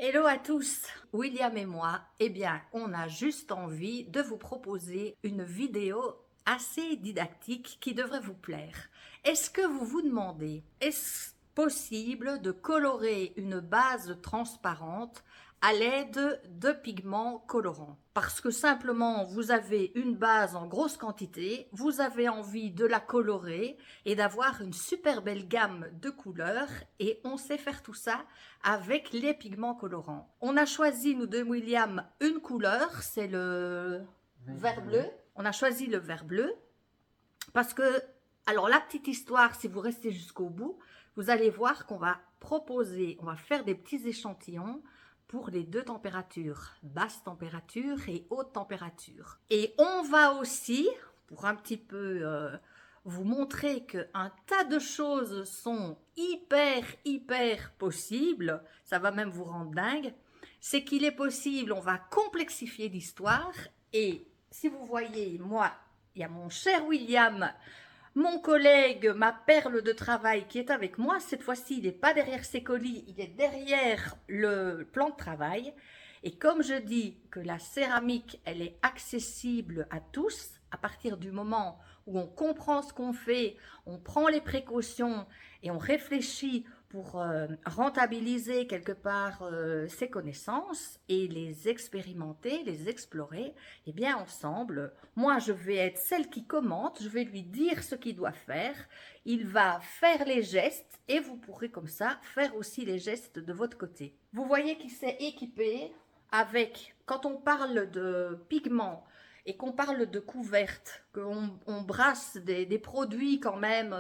Hello à tous, William et moi, eh bien, on a juste envie de vous proposer une vidéo assez didactique qui devrait vous plaire. Est-ce que vous vous demandez, est-ce possible de colorer une base transparente à l'aide de pigments colorants? Parce que simplement vous avez une base en grosse quantité, vous avez envie de la colorer et d'avoir une super belle gamme de couleurs, et on sait faire tout ça avec les pigments colorants. On a choisi, nous de William, une couleur, c'est le vert bleu. On a choisi le vert bleu parce que, alors la petite histoire, si vous restez jusqu'au bout, vous allez voir qu'on va proposer, on va faire des petits échantillons pour les deux températures, basse température et haute température. Et on va aussi, pour un petit peu vous montrer qu'un tas de choses sont hyper possibles, ça va même vous rendre dingue, c'est qu'il est possible, on va complexifier l'histoire. Et si vous voyez, moi, il y a mon cher William, mon collègue, ma perle de travail qui est avec moi. Cette fois-ci, il n'est pas derrière ses colis, il est derrière le plan de travail. Et comme je dis que la céramique, elle est accessible à tous, à partir du moment où on comprend ce qu'on fait, on prend les précautions et on réfléchit pour rentabiliser quelque part ses connaissances et les expérimenter, les explorer, eh bien ensemble, moi je vais être celle qui commente, je vais lui dire ce qu'il doit faire, il va faire les gestes et vous pourrez comme ça faire aussi les gestes de votre côté. Vous voyez qu'il s'est équipé avec, quand on parle de pigments et qu'on parle de couvertes, qu'on brasse des produits quand même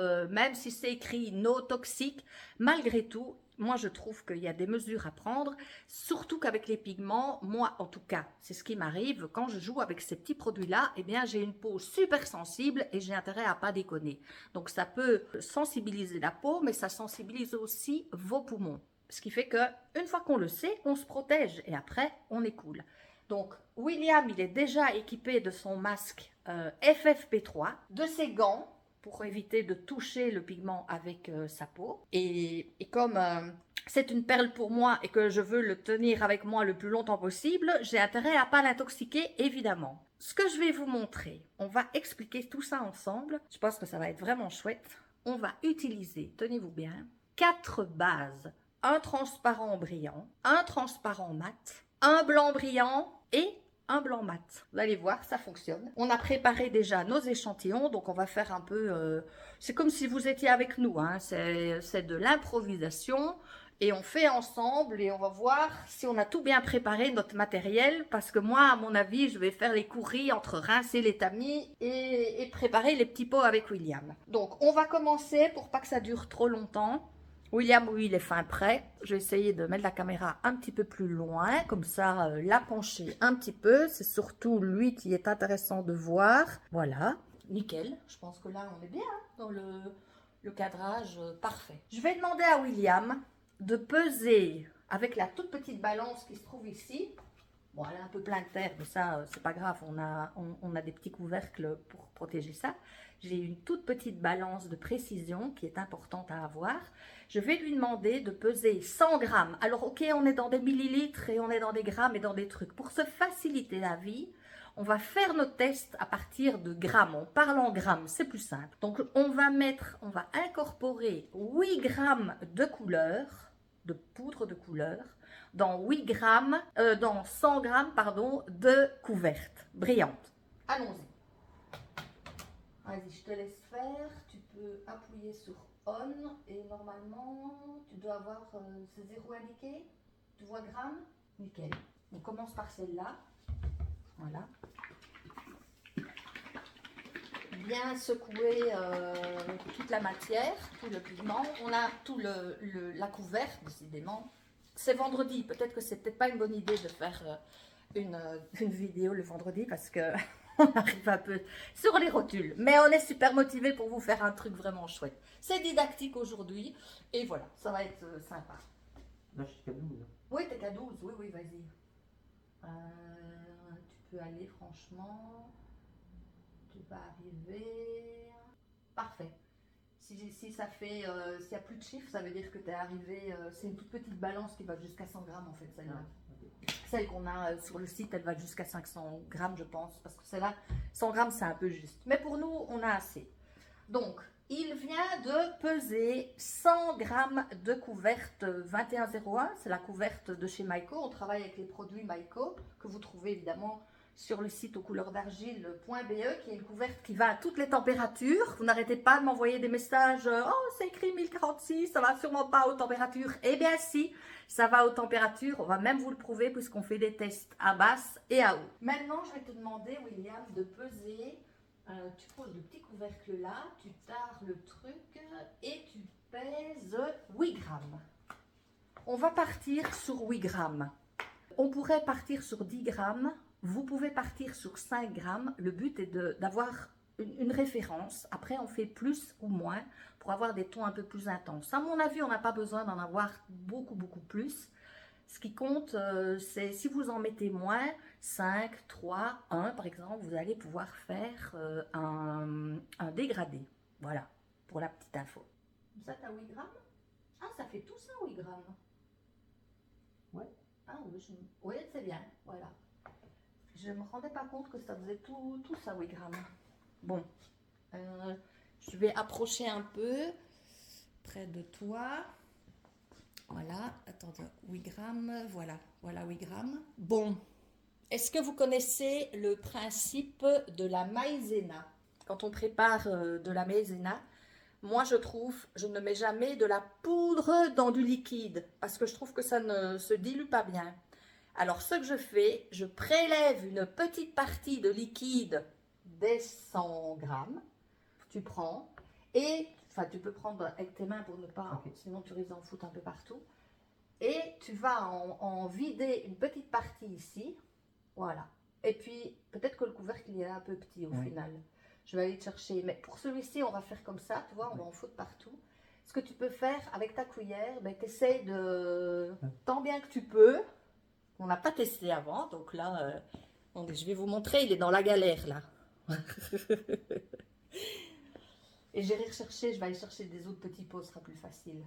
si c'est écrit no toxique, malgré tout, moi je trouve qu'il y a des mesures à prendre, surtout qu'avec les pigments, moi en tout cas, c'est ce qui m'arrive quand je joue avec ces petits produits-là, eh bien j'ai une peau super sensible et j'ai intérêt à pas déconner. Donc ça peut sensibiliser la peau, mais ça sensibilise aussi vos poumons. Ce qui fait que une fois qu'on le sait, on se protège et après on est cool. Donc William, il est déjà équipé de son masque FFP3, de ses gants pour éviter de toucher le pigment avec sa peau. Et comme c'est une perle pour moi et que je veux le tenir avec moi le plus longtemps possible, j'ai intérêt à ne pas l'intoxiquer, évidemment. Ce que je vais vous montrer, on va expliquer tout ça ensemble. Je pense que ça va être vraiment chouette. On va utiliser, tenez-vous bien, 4 bases. Un transparent brillant, un transparent mat, un blanc brillant et un blanc mat. Vous allez voir, ça fonctionne. On a préparé déjà nos échantillons, donc on va faire un peu... c'est comme si vous étiez avec nous, hein. C'est de l'improvisation. Et on fait ensemble et on va voir si on a tout bien préparé notre matériel. Parce que moi, à mon avis, je vais faire les courries entre rincer les tamis et préparer les petits pots avec William. Donc, on va commencer pour pas que ça dure trop longtemps. William, oui, il est fin prêt. Je vais essayer de mettre la caméra un petit peu plus loin, comme ça, la pencher un petit peu. C'est surtout lui qui est intéressant de voir. Voilà, nickel. Je pense que là, on est bien hein, dans le cadrage parfait. Je vais demander à William de peser avec la toute petite balance qui se trouve ici. Bon, elle est un peu pleine de terre, mais ça, c'est pas grave. On a des petits couvercles pour protéger ça. J'ai une toute petite balance de précision qui est importante à avoir. Je vais lui demander de peser 100 grammes. Alors, ok, on est dans des millilitres et on est dans des grammes et dans des trucs. Pour se faciliter la vie, on va faire nos tests à partir de grammes. On parle en grammes, c'est plus simple. Donc, on va incorporer 8 grammes de couleur, de poudre de couleur, dans 8 grammes, dans 100 grammes, pardon, de couvertes brillantes. Allons-y. Vas-y, je te laisse faire. Tu peux appuyer sur on et normalement, tu dois avoir ce zéro indiqué. Tu vois grammes? Nickel. On commence par celle-là. Voilà. Bien secouer toute la matière, tout le pigment. On a tout la couverte, décidément. C'est vendredi, peut-être que c'est peut-être pas une bonne idée de faire une vidéo le vendredi parce que on arrive un peu sur les rotules. Mais on est super motivé pour vous faire un truc vraiment chouette. C'est didactique aujourd'hui et voilà, ça va être sympa. Là, je suis qu'à 12. Oui, t'es qu'à 12, oui, vas-y. Tu peux aller franchement. Tu vas arriver. Parfait. Si ça fait, s'il n'y a plus de chiffres, ça veut dire que tu es arrivé, c'est une toute petite balance qui va jusqu'à 100 grammes en fait, celle-là. Ok. Celle qu'on a sur le site, elle va jusqu'à 500 grammes, je pense, parce que celle-là, 100 grammes, c'est un peu juste. Mais pour nous, on a assez. Donc, il vient de peser 100 grammes de couverte 2101. C'est la couverte de chez Maiko. On travaille avec les produits Maiko, que vous trouvez évidemment sur le site aux couleurs d'argile.be, qui est une couverte qui va à toutes les températures. Vous n'arrêtez pas de m'envoyer des messages, oh c'est écrit 1046, ça va sûrement pas aux températures. Eh bien si, ça va aux températures, on va même vous le prouver puisqu'on fait des tests à basse et à haut. Maintenant, je vais te demander, William, de peser. Tu poses le petit couvercle là, tu tares le truc et tu pèses 8 grammes. On va partir sur 8 grammes. On pourrait partir sur 10 grammes. Vous pouvez partir sur 5 grammes. Le but est d'avoir une référence. Après, on fait plus ou moins pour avoir des tons un peu plus intenses. À mon avis, on n'a pas besoin d'en avoir beaucoup plus. Ce qui compte, c'est si vous en mettez moins, 5, 3, 1 par exemple, vous allez pouvoir faire un dégradé. Voilà, pour la petite info. Ça, t'as 8 grammes? Ah, ça fait tout ça, 8 grammes. Ouais. Ah oui, oui c'est bien, voilà. Je ne me rendais pas compte que ça faisait tout ça, 8 grammes. Bon, je vais approcher un peu près de toi. Voilà, attendez, 8 grammes, voilà 8 grammes. Bon, est-ce que vous connaissez le principe de la maïzena? Quand on prépare de la maïzena, moi je trouve, je ne mets jamais de la poudre dans du liquide parce que je trouve que ça ne se dilue pas bien. Alors ce que je fais, je prélève une petite partie de liquide des 100 grammes. Tu prends et, enfin tu peux prendre avec tes mains pour ne pas, sinon tu risques d'en foutre un peu partout. Et tu vas en vider une petite partie ici, voilà. Et puis peut-être que le couvercle il est un peu petit au final. Je vais aller te chercher, mais pour celui-ci on va faire comme ça, tu vois, on va en foutre partout. Ce que tu peux faire avec ta cuillère, ben, tu essaies de, tant bien que tu peux. On n'a pas testé avant, donc là, je vais vous montrer, il est dans la galère là. Et j'irai rechercher, je vais aller chercher des autres petits pots, ce sera plus facile.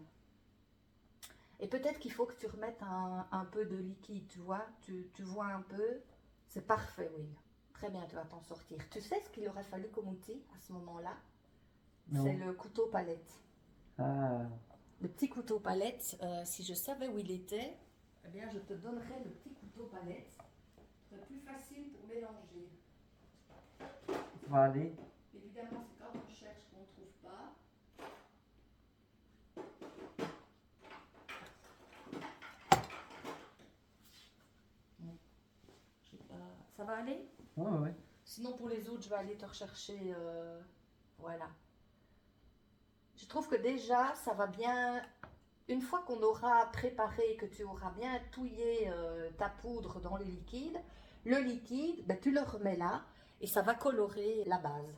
Et peut-être qu'il faut que tu remettes un peu de liquide, tu vois, tu vois un peu, c'est parfait, oui. Très bien, tu vas t'en sortir. Tu sais ce qu'il aurait fallu comme outil à ce moment-là? C'est le couteau palette. Ah. Le petit couteau palette, si je savais où il était, eh bien, je te donnerais le petit couteau palette. C'est plus facile pour mélanger. Ça va aller. Évidemment, c'est quand on cherche qu'on ne trouve pas. Je sais pas. Ça va aller? Ouais. Sinon, pour les autres, je vais aller te rechercher. Voilà. Je trouve que déjà, ça va bien. Une fois qu'on aura préparé, que tu auras bien touillé ta poudre dans le liquide, ben, tu le remets là et ça va colorer la base.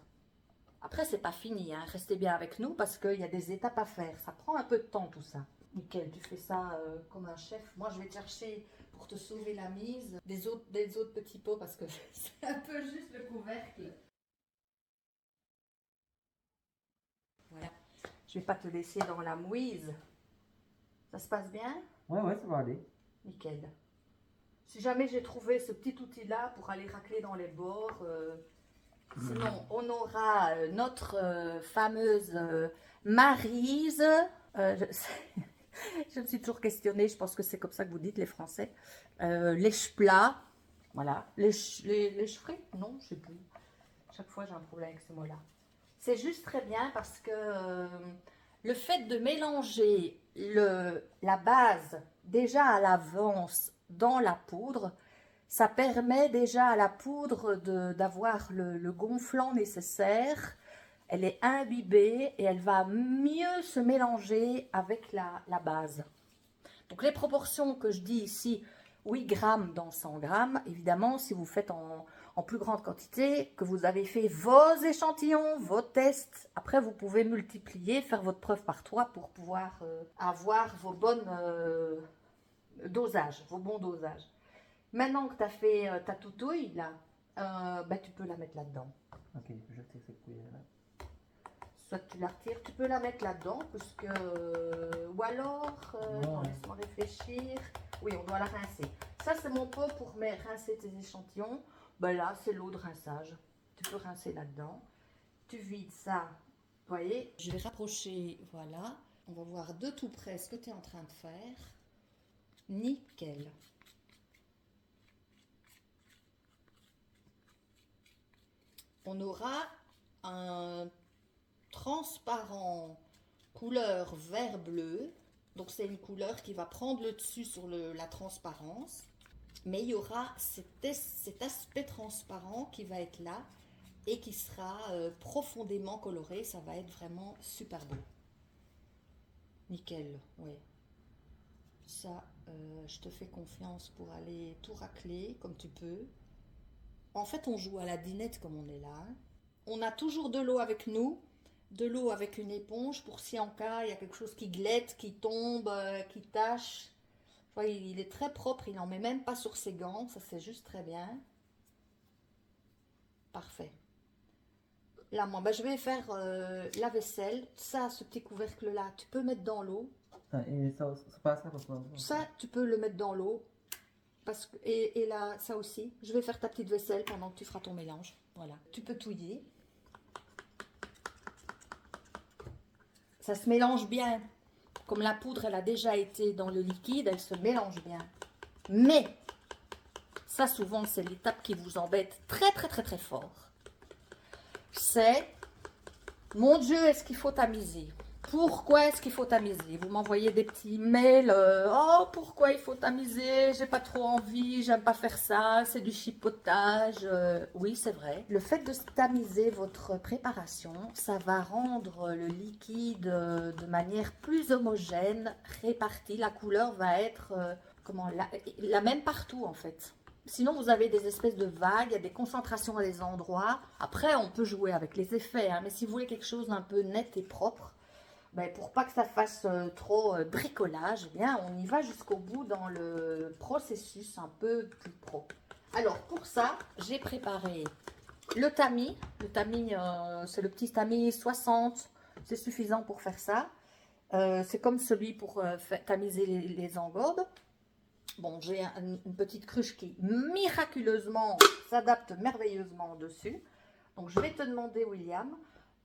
Après, c'est pas fini, hein. Restez bien avec nous parce qu'il y a des étapes à faire. Ça prend un peu de temps tout ça. Nickel, tu fais ça comme un chef. Moi, je vais te chercher pour te sauver la mise des autres petits pots parce que c'est un peu juste le couvercle. Voilà. Je vais pas te laisser dans la mouise. Ça se passe bien? Ouais, ça va aller. Nickel. Si jamais j'ai trouvé ce petit outil-là pour aller racler dans les bords, sinon on aura notre fameuse Maryse. Je me suis toujours questionnée, je pense que c'est comme ça que vous dites les Français. Lèche-plat, voilà. Lèche-frais? Non, je sais plus. Chaque fois j'ai un problème avec ce mot-là. C'est juste très bien parce que le fait de mélanger la base déjà à l'avance dans la poudre, ça permet déjà à la poudre d'avoir le gonflant nécessaire. Elle est imbibée et elle va mieux se mélanger avec la base. Donc les proportions que je dis ici, 8 grammes dans 100 grammes, évidemment si vous faites en plus grande quantité, que vous avez fait vos échantillons, vos tests, après vous pouvez multiplier, faire votre preuve par 3 pour pouvoir avoir vos bons dosages, vos bons dosages. Maintenant que tu as fait ta toutouille, là, bah, tu peux la mettre là-dedans. Ok, je sais cette cuillère là. soit tu la retires, tu peux la mettre là-dedans, puisque... ou alors, attends, laisse-moi réfléchir. Oui, on doit la rincer. Ça, c'est mon pot pour rincer tes échantillons. Ben là, c'est l'eau de rinçage. Tu peux rincer là-dedans. Tu vides ça. Vous voyez, je vais rapprocher, voilà. On va voir de tout près ce que tu es en train de faire. Nickel. On aura un transparent couleur vert-bleu. Donc c'est une couleur qui va prendre le dessus sur la transparence. Mais il y aura cet aspect transparent qui va être là et qui sera profondément coloré. Ça va être vraiment super beau. Nickel, oui. Ça, je te fais confiance pour aller tout racler comme tu peux. En fait, on joue à la dinette comme on est là. On a toujours de l'eau avec nous, de l'eau avec une éponge pour si en cas il y a quelque chose qui glette, qui tombe, qui tache. Il est très propre, il n'en met même pas sur ses gants, ça c'est juste très bien. Parfait. Là, moi, je vais faire la vaisselle. Ça, ce petit couvercle-là, tu peux mettre dans l'eau. Et ça passe ça pourquoi? Ça, tu peux le mettre dans l'eau. Et là, ça aussi. Je vais faire ta petite vaisselle pendant que tu feras ton mélange. Voilà. Tu peux touiller. Ça se mélange bien. Comme la poudre, elle a déjà été dans le liquide, elle se mélange bien. Mais, ça souvent, c'est l'étape qui vous embête très, très, très, très fort. C'est, mon Dieu, est-ce qu'il faut tamiser? Pourquoi est-ce qu'il faut tamiser? Vous m'envoyez des petits mails, oh, pourquoi il faut tamiser? J'ai pas trop envie, j'aime pas faire ça, c'est du chipotage. Oui, c'est vrai. Le fait de tamiser votre préparation, ça va rendre le liquide de manière plus homogène, répartie. La couleur va être la même partout en fait. Sinon, vous avez des espèces de vagues, des concentrations à des endroits. Après, on peut jouer avec les effets, hein, mais si vous voulez quelque chose d'un peu net et propre, ben, pour pas que ça fasse trop bricolage, eh bien, on y va jusqu'au bout dans le processus un peu plus pro. Alors, pour ça, j'ai préparé le tamis. Le tamis, c'est le petit tamis 60. C'est suffisant pour faire ça. C'est comme celui pour tamiser les engobes. Bon, j'ai une petite cruche qui miraculeusement s'adapte merveilleusement dessus. Donc, je vais te demander, William,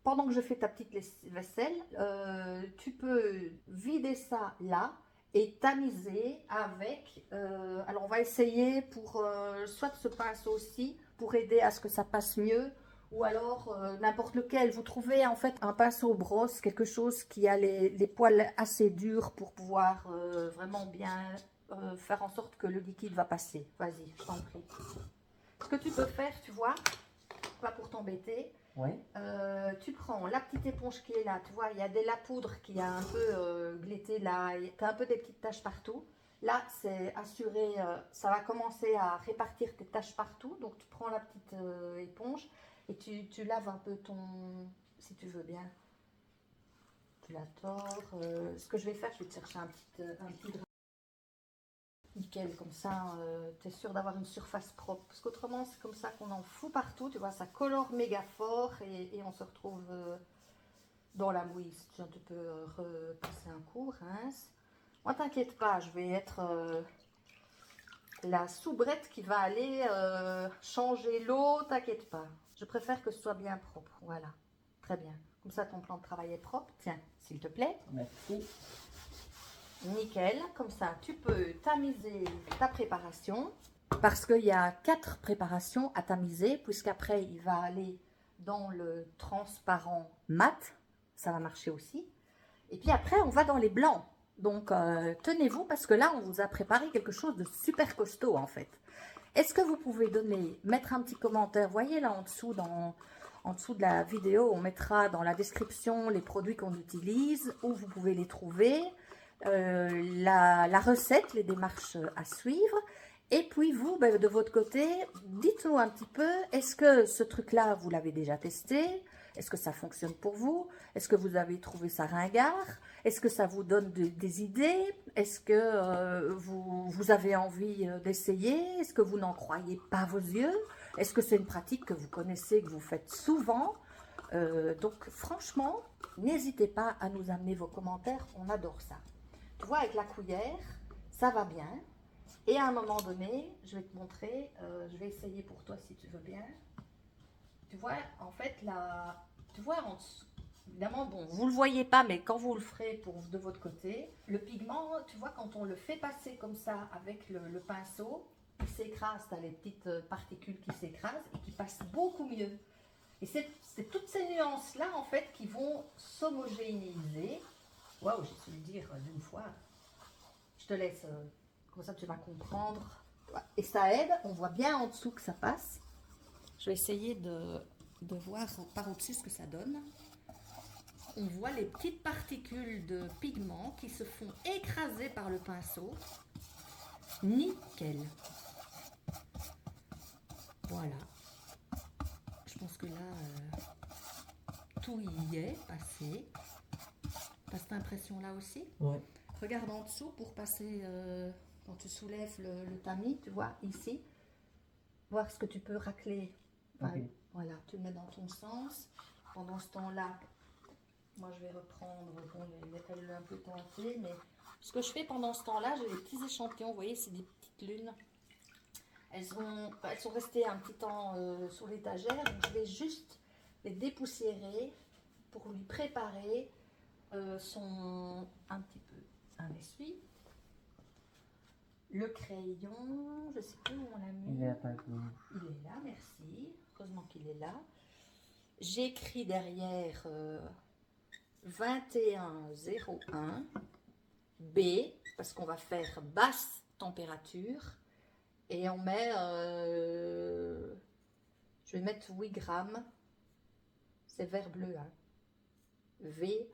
pendant que je fais ta petite vaisselle, tu peux vider ça là et tamiser avec... alors, on va essayer pour soit ce pinceau-ci pour aider à ce que ça passe mieux, ou alors n'importe lequel. Vous trouvez en fait un pinceau brosse, quelque chose qui a les poils assez durs pour pouvoir vraiment bien... faire en sorte que le liquide va passer. Vas-y, je t'en prie. Ce que tu peux faire, tu vois, pas pour t'embêter, Oui. tu prends la petite éponge qui est là, tu vois, il y a de la poudre qui a un peu glété là, tu as un peu des petites taches partout. Là, c'est assuré, ça va commencer à répartir tes taches partout. Donc, tu prends la petite éponge et tu laves un peu ton, si tu veux bien. Tu la tords. Ce que je vais faire, je vais te chercher un petit nickel, comme ça, tu es sûr d'avoir une surface propre. Parce qu'autrement, c'est comme ça qu'on en fout partout. Tu vois, ça colore méga fort et on se retrouve dans la mouise. Tu peux repasser un coup, rince. Moi, t'inquiète pas, je vais être la soubrette qui va aller changer l'eau. T'inquiète pas. Je préfère que ce soit bien propre. Voilà, très bien. Comme ça, ton plan de travail est propre. Tiens, s'il te plaît. Merci. Nickel, comme ça tu peux tamiser ta préparation parce qu'il y a 4 préparations à tamiser puisqu'après il va aller dans le transparent mat, ça va marcher aussi, et puis après on va dans les blancs. Donc tenez-vous parce que là on vous a préparé quelque chose de super costaud en fait. Est-ce que vous pouvez mettre un petit commentaire, voyez là en dessous en dessous de la vidéo, on mettra dans la description les produits qu'on utilise, où vous pouvez les trouver. La recette, les démarches à suivre. Et puis vous, ben, de votre côté, dites-nous un petit peu, est-ce que ce truc-là, vous l'avez déjà testé? Est-ce que ça fonctionne pour vous? Est-ce que vous avez trouvé ça ringard? Est-ce que ça vous donne des idées? Est-ce que vous avez envie d'essayer? Est-ce que vous n'en croyez pas vos yeux? Est-ce que c'est une pratique que vous connaissez, que vous faites souvent? Donc franchement, n'hésitez pas à nous amener vos commentaires, on adore ça. Tu vois, avec la cuillère, ça va bien. Et à un moment donné, je vais te montrer, je vais essayer pour toi si tu veux bien. Tu vois, en fait, là, tu vois, en dessous, évidemment, bon, vous le voyez pas, mais quand vous le ferez de votre côté, le pigment, tu vois, quand on le fait passer comme ça avec le pinceau, il s'écrase, tu as les petites particules qui s'écrasent et qui passent beaucoup mieux. Et c'est toutes ces nuances-là, en fait, qui vont s'homogénéiser. Waouh, j'ai su le dire d'une fois. Je te laisse, comme ça tu vas comprendre. Et ça aide, on voit bien en dessous que ça passe. Je vais essayer de voir par au-dessus ce que ça donne. On voit les petites particules de pigment qui se font écraser par le pinceau. Nickel. Voilà. Je pense que là, tout y est passé. T'as cette impression-là aussi? Oui. Regarde en dessous pour passer, quand tu soulèves le tamis, tu vois, ici. Voir ce que tu peux racler. Enfin, Ok. voilà, tu le mets dans ton sens. Pendant ce temps-là, moi je vais reprendre, bon, elle est un peu tentée, mais ce que je fais pendant ce temps-là, j'ai des petits échantillons, vous voyez, c'est des petites lunes. Elles sont restées un petit temps sur l'étagère, donc je vais juste les dépoussiérer pour lui préparer un petit peu un essuie. Le crayon, je ne sais plus où on l'a mis. Il est à ta gauche. Il est là, merci. Heureusement qu'il est là. J'écris derrière 2101 B, parce qu'on va faire basse température. Et on met, je vais mettre 8 grammes. C'est vert bleu, hein. V,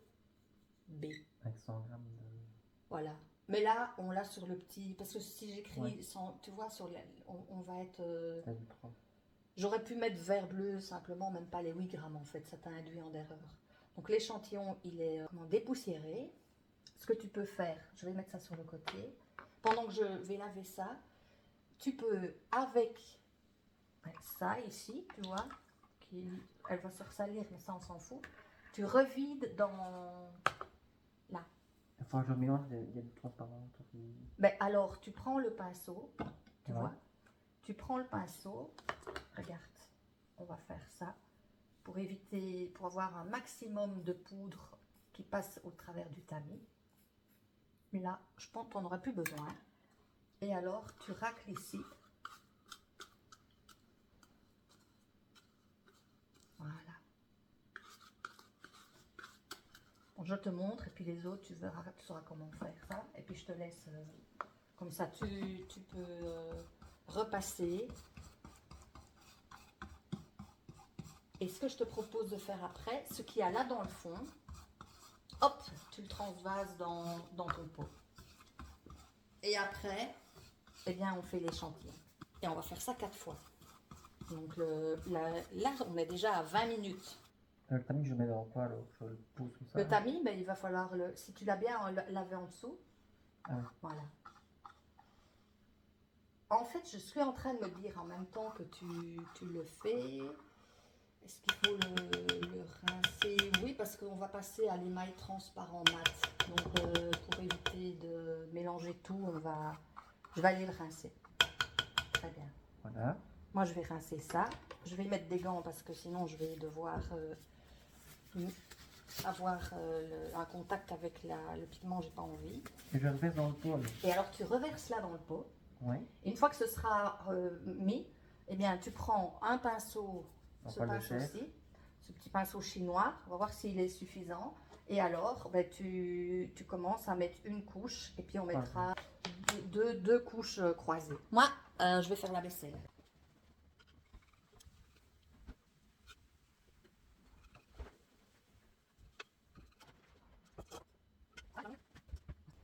B. Avec 100 grammes de... Voilà. Mais là, on l'a sur le petit. Parce que si j'écris, sans, tu vois, on va être. J'aurais pu mettre vert bleu simplement, même pas les 8 grammes en fait, ça t'a induit en erreur. Donc l'échantillon, il est dépoussiéré. Ce que tu peux faire, je vais mettre ça sur le côté. Pendant que je vais laver ça, tu peux avec ça ici, tu vois, elle va se ressalir, mais ça on s'en fout. Tu revides dans là. Il faut que je mélange, il y a du transparent. Ben alors, tu prends le pinceau, tu vois, tu prends le pinceau, regarde, on va faire ça pour éviter, pour avoir un maximum de poudre qui passe au travers du tamis. Là, je pense qu'on n'aurait plus besoin. Et alors, tu racles ici. Voilà. Bon, je te montre et puis les autres, tu verras, tu sauras comment faire ça. Et puis je te laisse comme ça, tu peux repasser. Et ce que je te propose de faire après, ce qu'il y a là dans le fond, hop, tu le transvases dans ton pot. Et après, eh bien, on fait l'échantillon. Et on va faire ça 4 fois. Donc là, on est déjà à 20 minutes. Le tamis, je le mets dans quoi alors? Je le pousse comme ça. Le tamis, ben, il va falloir, si tu l'as bien lavé en dessous, voilà. En fait, je suis en train de me dire en même temps que tu le fais, est-ce qu'il faut le rincer? Oui, parce qu'on va passer à l'émail transparent mat. Donc, pour éviter de mélanger tout, je vais aller le rincer. Très bien. Voilà. Moi, je vais rincer ça. Je vais mettre des gants parce que sinon, je vais devoir avoir un contact avec le pigment, j'ai pas envie. Et je reverse dans le pot. Et alors, tu reverses là dans le pot. Oui. Et une fois que ce sera mis, eh bien, tu prends un pinceau, ce pinceau-ci, ce petit pinceau chinois, on va voir s'il est suffisant. Et alors, ben, tu commences à mettre une couche et puis on mettra deux couches croisées. Moi, je vais faire la vaisselle.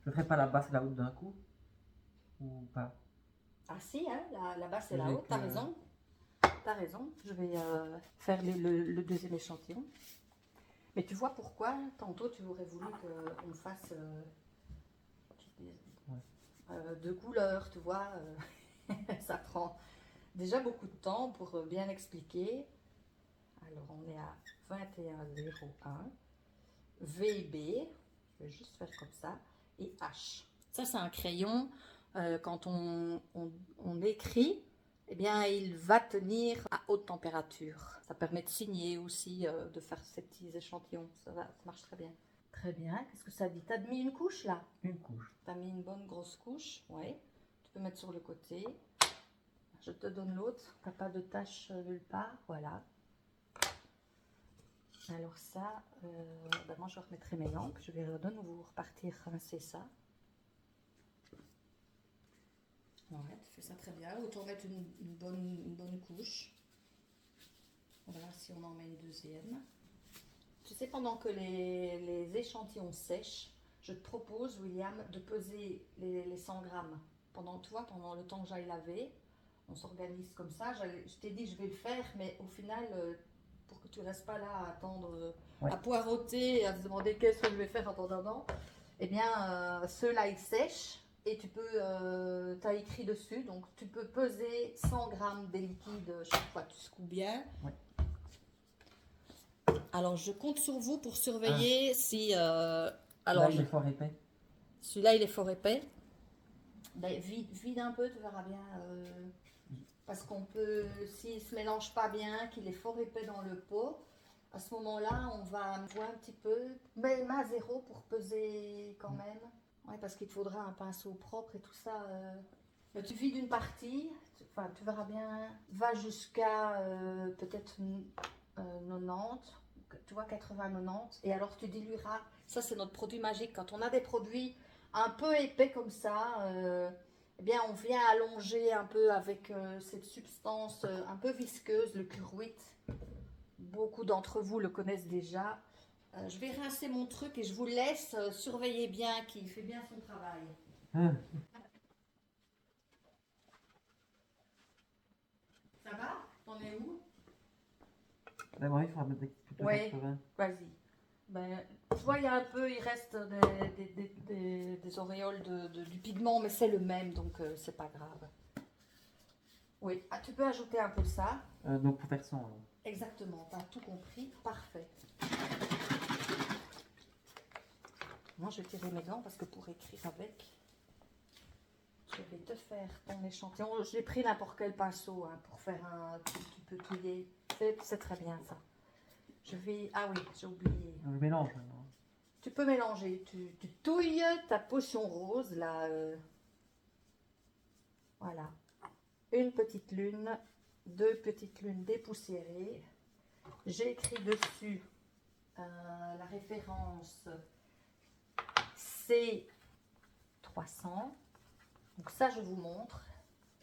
Je ne ferai pas la basse et la haute d'un coup? Ou pas? Ah si, hein, la basse et la haute, t'as raison. T'as raison, je vais faire le deuxième échantillon. Mais tu vois pourquoi, tantôt tu aurais voulu qu'on fasse deux couleurs, tu vois. Ça prend déjà beaucoup de temps pour bien expliquer. Alors, on est à 21,01. VB, je vais juste faire comme ça, et H. Ça, c'est un crayon. Quand on écrit, eh bien, il va tenir à haute température. Ça permet de signer aussi, de faire ces petits échantillons. Ça marche très bien. Très bien. Qu'est-ce que ça dit? T'as mis une couche là? Une couche. T'as mis une bonne grosse couche, oui. Tu peux mettre sur le côté. Je te donne l'autre. T'as pas de tache nulle part, voilà. Alors ça, ben moi je remettrai mes lampes. Je vais de nouveau repartir rincer ça. Ouais, tu fais ça très bien. Autant mettre une bonne couche. Voilà, si on en met une deuxième. Tu sais, pendant que les échantillons sèchent, je te propose, William, de peser les 100 grammes. Pendant le temps que j'aille laver, on s'organise comme ça. Je t'ai dit, je vais le faire, mais au final, pour que tu ne restes pas là à attendre, à poireauter, à se demander qu'est-ce que je vais faire en attendant, eh bien, ceux-là, ils sèchent. Et tu peux, tu as écrit dessus, donc tu peux peser 100 grammes des liquides chaque fois. Tu secoues bien. Ouais. Alors, je compte sur vous pour surveiller si... alors, là, il est fort épais. Celui-là, il est fort épais. Ben, vide un peu, tu verras bien. Parce qu'on peut, s'il ne se mélange pas bien, qu'il est fort épais dans le pot, à ce moment-là, on va voir un petit peu. Mais à zéro pour peser quand même. Oui, parce qu'il te faudra un pinceau propre et tout ça. Mais tu vides une partie, tu verras bien, va jusqu'à peut-être 90, tu vois, 80-90. Et alors tu dilueras, ça c'est notre produit magique. Quand on a des produits un peu épais comme ça, eh bien on vient allonger un peu avec cette substance un peu visqueuse, le curuit. Beaucoup d'entre vous le connaissent déjà. Je vais rincer mon truc et je vous laisse surveiller bien qu'il fait bien son travail. Ça va? T'en es où? D'abord, il faudra mettre plutôt 80. Vas-y. Ben, tu vois, il y a un peu, il reste des auréoles du pigment, mais c'est le même, donc c'est pas grave. Oui, tu peux ajouter un peu ça. Donc pour faire 100. Alors. Exactement, tu as tout compris. Parfait. Moi, je vais tirer mes gants parce que pour écrire avec, je vais te faire ton échantillon. J'ai pris n'importe quel pinceau pour faire un... Tu peux touiller. C'est très bien ça. Je vais... Ah oui, j'ai oublié. Je mélange maintenant. Tu peux mélanger. Tu touilles ta potion rose là. Voilà. Une petite lune, 2 petites lunes dépoussiérées. J'ai écrit dessus la référence C300. Donc ça, je vous montre.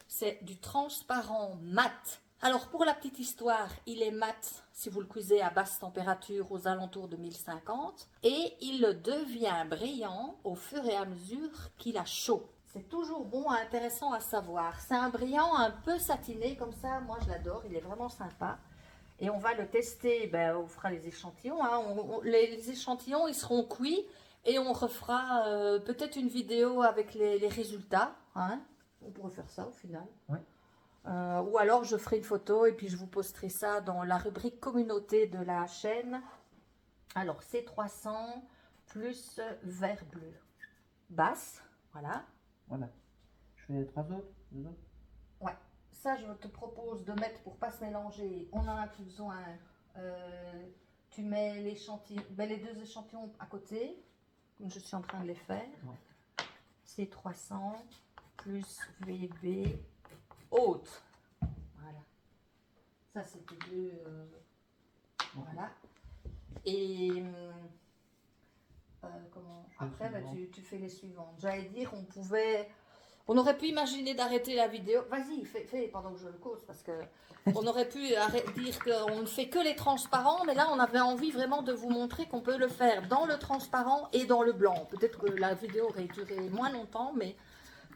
C'est du transparent mat. Alors, pour la petite histoire, il est mat si vous le cuisez à basse température aux alentours de 1050. Et il devient brillant au fur et à mesure qu'il a chaud. C'est toujours bon, intéressant à savoir. C'est un brillant un peu satiné comme ça. Moi, je l'adore. Il est vraiment sympa. Et on va le tester. Ben, on fera les échantillons. Hein. Les échantillons, ils seront cuits. Et on refera peut-être une vidéo avec les résultats. Hein. On pourrait faire ça au final. Ouais. Ou alors je ferai une photo et puis je vous posterai ça dans la rubrique communauté de la chaîne. Alors c'est 300 plus vert bleu. Basse, voilà. Voilà. Je fais les 3 autres, 2 autres. Ouais. Ça je te propose de mettre pour pas se mélanger. On en a plus besoin. Tu mets l'échantillon, les 2 échantillons à côté, comme je suis en train de les faire. Ouais. C'est 300 plus VB. Haute. Voilà. Ça, c'était 2. Voilà. Et comment après, bah, tu fais les suivantes. J'allais dire, on aurait pu imaginer d'arrêter la vidéo. Vas-y, fais pendant que je le cause, parce que on aurait pu dire qu'on ne fait que les transparents, mais là, on avait envie vraiment de vous montrer qu'on peut le faire dans le transparent et dans le blanc. Peut-être que la vidéo aurait duré moins longtemps, mais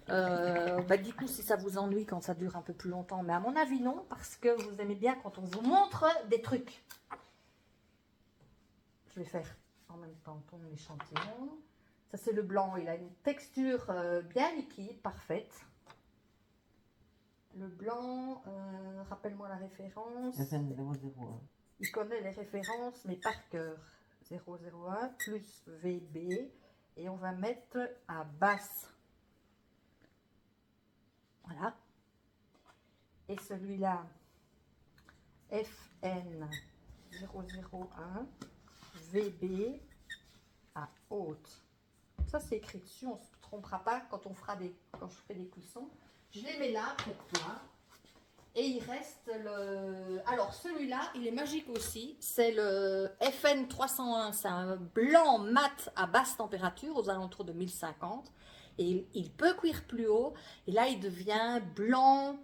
dites-nous si ça vous ennuie quand ça dure un peu plus longtemps, mais à mon avis non, parce que vous aimez bien quand on vous montre des trucs. Je vais faire en même temps ton échantillon. Ça c'est le blanc, il a une texture bien liquide, parfaite. Le blanc, rappelle-moi la référence. FN00. Il connaît les références, mais par cœur. 001 plus VB. Et on va mettre à basse. Voilà. Et celui-là, FN 001 VB à haute. Ça, c'est écrit dessus, on ne se trompera pas quand je ferai des cuissons. Je les mets là pour toi. Et il reste le... Alors, celui-là, il est magique aussi. C'est le FN 301. C'est un blanc mat à basse température, aux alentours de 1050. Et il peut cuire plus haut. Et là, il devient blanc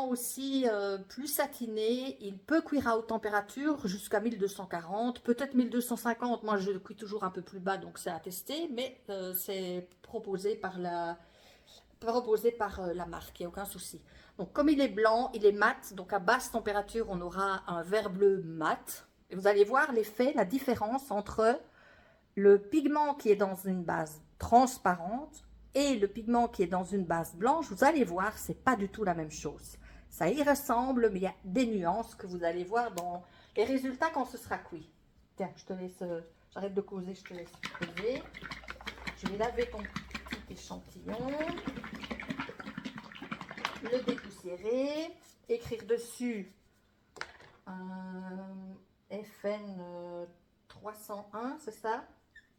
aussi, plus satiné. Il peut cuire à haute température jusqu'à 1240, peut-être 1250. Moi, je cuis toujours un peu plus bas, donc c'est à tester. Mais c'est proposé par la marque, il n'y a aucun souci. Donc comme il est blanc, il est mat, donc à basse température, on aura un vert bleu mat. Et vous allez voir l'effet, la différence entre le pigment qui est dans une base transparente et le pigment qui est dans une base blanche. Vous allez voir, c'est pas du tout la même chose. Ça y ressemble, mais il y a des nuances que vous allez voir dans les résultats quand ce sera cuit. Tiens, je te laisse, j'arrête de causer, je te laisse creuser. Je vais laver ton petit échantillon. Le dépoussiérer, écrire dessus FN 301, c'est ça?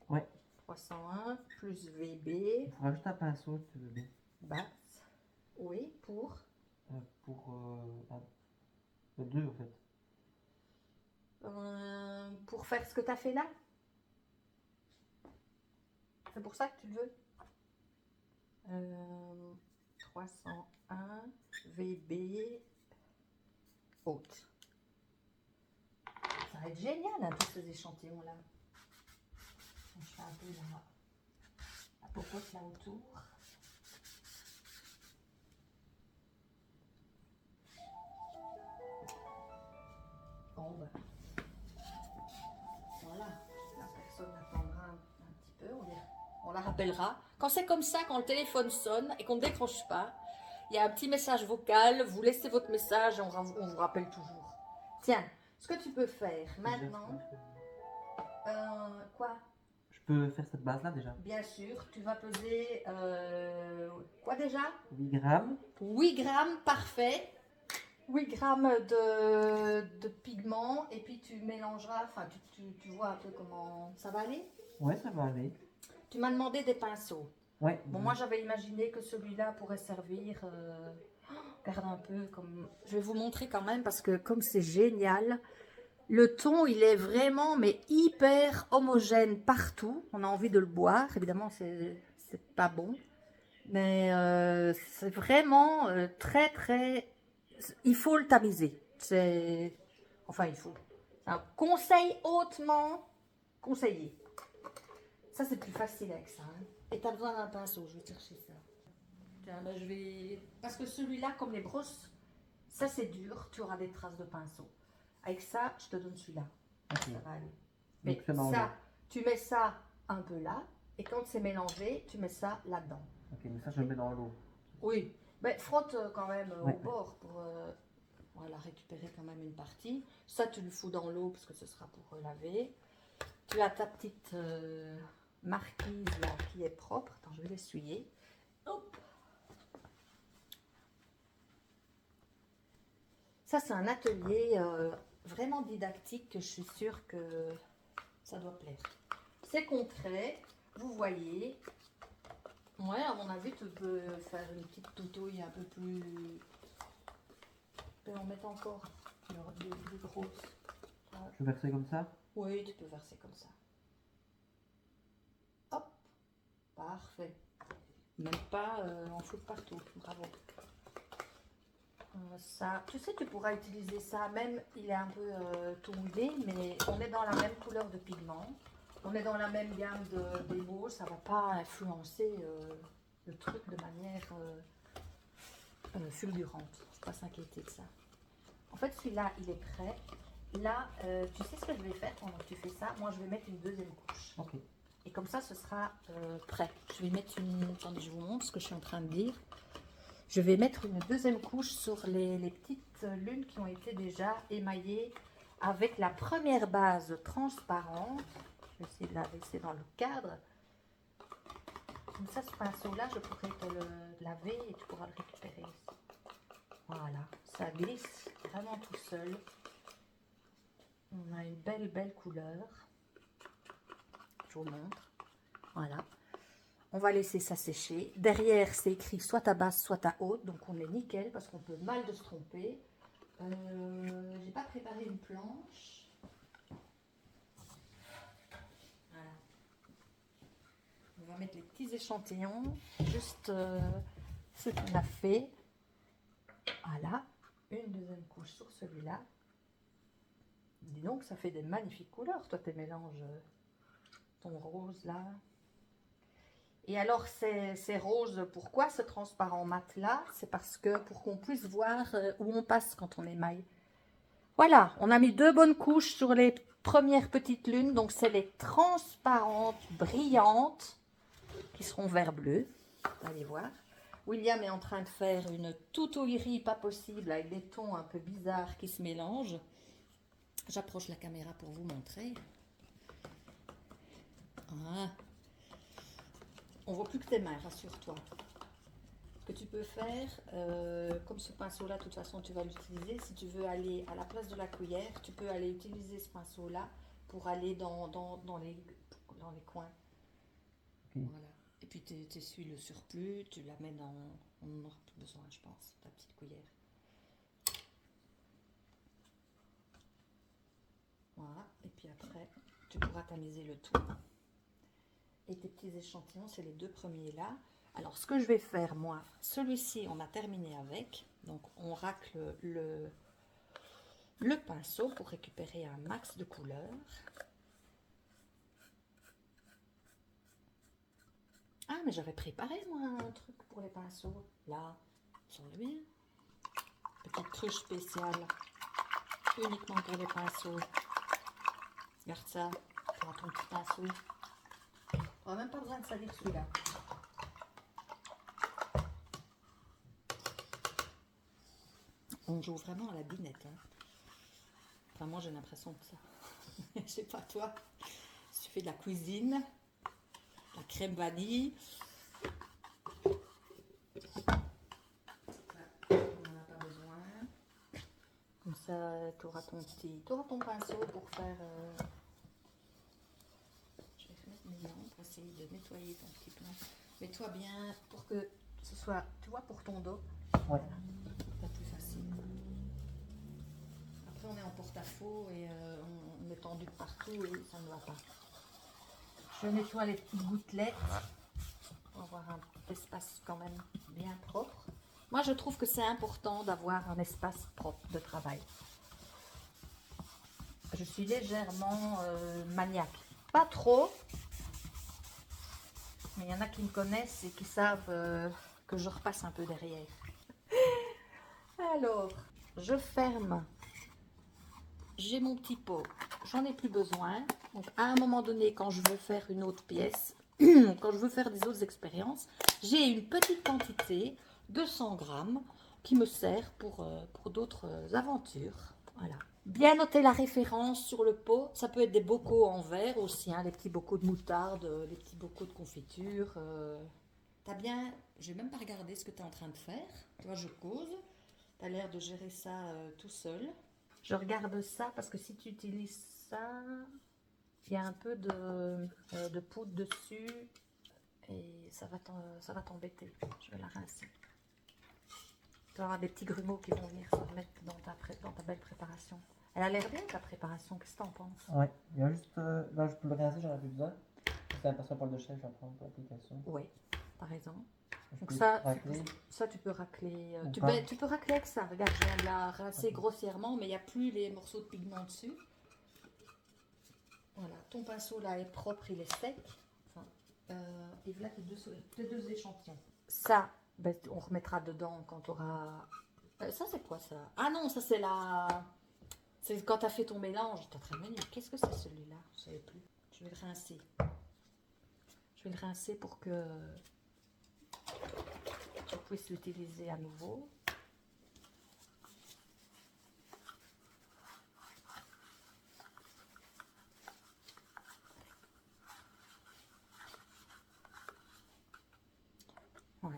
Ouais. 301 plus VB. Il faudra juste un pinceau, tu veux bien. Basse. Oui, pour le 2 en fait. Pour faire ce que tu as fait là? C'est pour ça que tu le veux? 301 VB haute. Ça va être génial, hein, tous ces échantillons là. Je fais un peu la popote là autour. Bon ben voilà, la personne attendra un petit peu, on la rappellera. Quand c'est comme ça, quand le téléphone sonne et qu'on ne décroche pas, il y a un petit message vocal, vous laissez votre message et on vous rappelle toujours. Tiens, ce que tu peux faire maintenant... quoi? Je peux faire cette base là déjà. Bien sûr, tu vas peser... quoi déjà? 8 grammes. 8 grammes, parfait. 8 grammes de pigment et puis tu mélangeras, enfin tu vois un peu comment ça va aller? Ouais, ça va aller. Tu m'as demandé des pinceaux. Ouais. Bon, moi j'avais imaginé que celui-là pourrait servir, regarde un peu comme... Je vais vous montrer quand même parce que comme c'est génial, le ton il est vraiment mais hyper homogène partout. On a envie de le boire, évidemment c'est pas bon. Mais c'est vraiment très très... Il faut le tamiser. Enfin il faut. C'est un conseil hautement conseillé. Ça c'est plus facile avec ça. Hein. Et tu as besoin d'un pinceau, je vais chercher ça. Tiens, ben, je vais... Parce que celui-là, comme les brosses, ça c'est dur, tu auras des traces de pinceau. Avec ça, je te donne celui-là. Okay. Ça va aller. Mais ça, tu mets ça un peu là, et quand c'est mélangé, tu mets ça là-dedans. Ok, mais ça je le mets dans l'eau. Oui, mais frotte quand même ouais. au bord pour voilà, récupérer quand même une partie. Ça, tu le fous dans l'eau parce que ce sera pour laver. Tu as ta petite... marquise là qui est propre. Attends, je vais l'essuyer. Hop. Ça c'est un atelier vraiment didactique que je suis sûre que ça doit plaire. C'est concret, vous voyez. Ouais, à mon avis, tu peux faire une petite toutouille un peu plus... Tu peux en mettre encore des grosses. Je vais verser comme ça? Oui, tu peux verser comme ça. Hop, parfait. Même pas en foutre partout, bravo. Ça, tu sais, tu pourras utiliser ça, même il est un peu tout mouillé, mais on est dans la même couleur de pigment. On est dans la même gamme d'émaux, ça ne va pas influencer le truc de manière fulgurante. Il ne faut pas s'inquiéter de ça. En fait, celui-là, il est prêt. Là, tu sais ce que je vais faire pendant que tu fais ça? Moi, je vais mettre une deuxième couche. Ok. Et comme ça, ce sera prêt. Je vais mettre une... Attendez, je vous montre ce que je suis en train de dire. Je vais mettre une deuxième couche sur les petites lunes qui ont été déjà émaillées avec la première base transparente. Je vais essayer de la laisser dans le cadre. Comme ça, ce pinceau-là, je pourrais te le laver et tu pourras le récupérer ici. Voilà, ça glisse vraiment tout seul. On a une belle couleur. Je vous montre. Voilà. On va laisser ça sécher. Derrière, c'est écrit soit à basse, soit à haute. Donc, on est nickel parce qu'on peut mal de se tromper. J'ai pas préparé une planche. Voilà. On va mettre les petits échantillons. Juste ce qu'on a fait. Voilà. Une deuxième couche sur celui-là. Dis donc, ça fait des magnifiques couleurs. Toi, tu mélanges ton rose là. Et alors, ces roses, pourquoi ce transparent mat là? C'est parce que pour qu'on puisse voir où on passe quand on émaille. Voilà, on a mis 2 bonnes couches sur les premières petites lunes. Donc, c'est les transparentes, brillantes, qui seront vert bleu. Allez voir. William est en train de faire une tutoierie pas possible avec des tons un peu bizarres qui se mélangent. J'approche la caméra pour vous montrer. Ah. On voit plus que tes mains, rassure-toi. Ce que tu peux faire, comme ce pinceau-là, de toute façon, tu vas l'utiliser. Si tu veux aller à la place de la cuillère, tu peux aller utiliser ce pinceau-là pour aller dans les coins. Voilà. Et puis, tu essuies le surplus, tu la mets dans... On n'en aura plus besoin, je pense, ta petite cuillère. Voilà. Et puis après, tu pourras tamiser le tout. Et tes petits échantillons, c'est les 2 premiers là. Alors, ce que je vais faire, moi, celui-ci, on a terminé avec. Donc, on racle le pinceau pour récupérer un max de couleurs. Ah, mais j'avais préparé, moi, un truc pour les pinceaux. Là, sur le bien. Petite cruche spéciale, uniquement pour les pinceaux. Regarde ça, pour ton petit pinceau. On n'a même pas besoin de salir celui-là. On joue vraiment à la binette. Hein. Enfin, moi, j'ai l'impression que ça. Je sais pas, toi. Si tu fais de la cuisine, la crème vanille. On n'en a pas besoin. Comme ça, tu auras ton pinceau pour faire... Je vais remettre mes mains pour essayer de nettoyer ton petit plan. Mets-toi bien pour que ce soit, tu vois, pour ton dos. Ouais. C'est plus facile. Après, on est en porte-à-faux et on est tendu de partout et ça ne va pas. Je nettoie les petites gouttelettes pour avoir un espace quand même bien propre. Moi, je trouve que c'est important d'avoir un espace propre de travail. Je suis légèrement maniaque. Pas trop, mais il y en a qui me connaissent et qui savent que je repasse un peu derrière. Alors, je ferme. J'ai mon petit pot. J'en ai plus besoin. Donc, à un moment donné, quand je veux faire une autre pièce, quand je veux faire des autres expériences, j'ai une petite quantité de 100 grammes qui me sert pour d'autres aventures. Voilà. Bien noter la référence sur le pot. Ça peut être des bocaux en verre aussi, hein, les petits bocaux de moutarde, les petits bocaux de confiture. T'as bien... Je vais même pas regarder ce que tu es en train de faire. Tu vois, je cause. Tu as l'air de gérer ça tout seul. Je regarde ça parce que si tu utilises ça, il y a un peu de poudre dessus et ça va t'embêter. Je vais la rincer. Tu vas avoir des petits grumeaux qui vont venir se remettre dans ta belle préparation. Elle a l'air bien ta préparation, qu'est-ce que tu en penses? Ouais, il y a juste. Là, je peux le rincer, j'en ai plus besoin. C'est un pinceau poil de chef, je vais prendre pour l'application. Oui, t'as raison. Je Donc peux ça racler. tu peux racler. Ou Tu pas. peux racler avec ça. Regarde, je viens de la rincer Ok. grossièrement, mais il n'y a plus les morceaux de pigment dessus. Voilà, ton pinceau là est propre, il est sec. Enfin, et voilà tes deux échantillons. Ça, ben, on remettra dedans quand tu auras... ça c'est quoi ça? Ah non, ça c'est la... C'est quand tu as fait ton mélange. T'as très bien dit, qu'est-ce que c'est celui-là? Je ne savais plus. Je vais le rincer. Je vais le rincer pour que tu puisses l'utiliser à nouveau.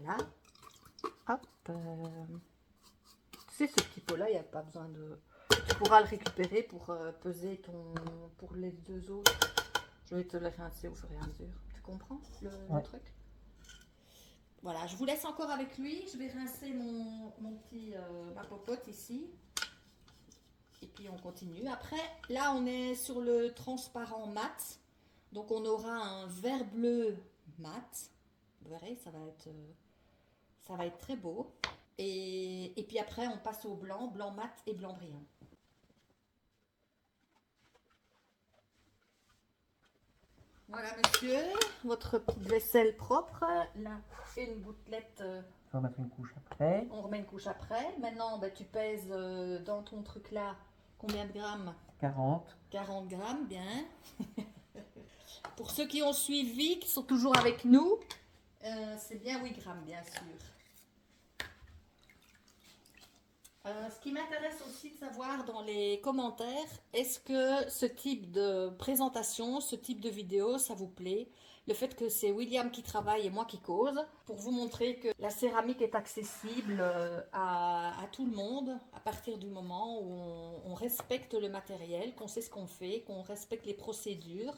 Voilà. Hop. Tu sais, ce petit pot-là, il n'y a pas besoin de... Tu pourras le récupérer pour peser pour les deux autres. Je vais te le rincer au fur et à mesure. Tu comprends le truc? Voilà, je vous laisse encore avec lui. Je vais rincer ma popote ici. Et puis on continue. Après, là, on est sur le transparent mat. Donc, on aura un vert bleu mat. Vous verrez, ça va être très beau. Et puis après, on passe au blanc, blanc mat et blanc brillant. Voilà, monsieur, votre petite vaisselle propre. Là, une gouttelette. On va mettre une couche après. On remet une couche après. Maintenant, ben, tu pèses dans ton truc là combien de grammes? 40. 40 grammes, bien. Pour ceux qui ont suivi, qui sont toujours avec nous, c'est bien 8 grammes, bien sûr. Ce qui m'intéresse aussi de savoir dans les commentaires, est-ce que ce type de présentation, ce type de vidéo, ça vous plaît? Le fait que c'est William qui travaille et moi qui cause, pour vous montrer que la céramique est accessible à tout le monde, à partir du moment où on respecte le matériel, qu'on sait ce qu'on fait, qu'on respecte les procédures,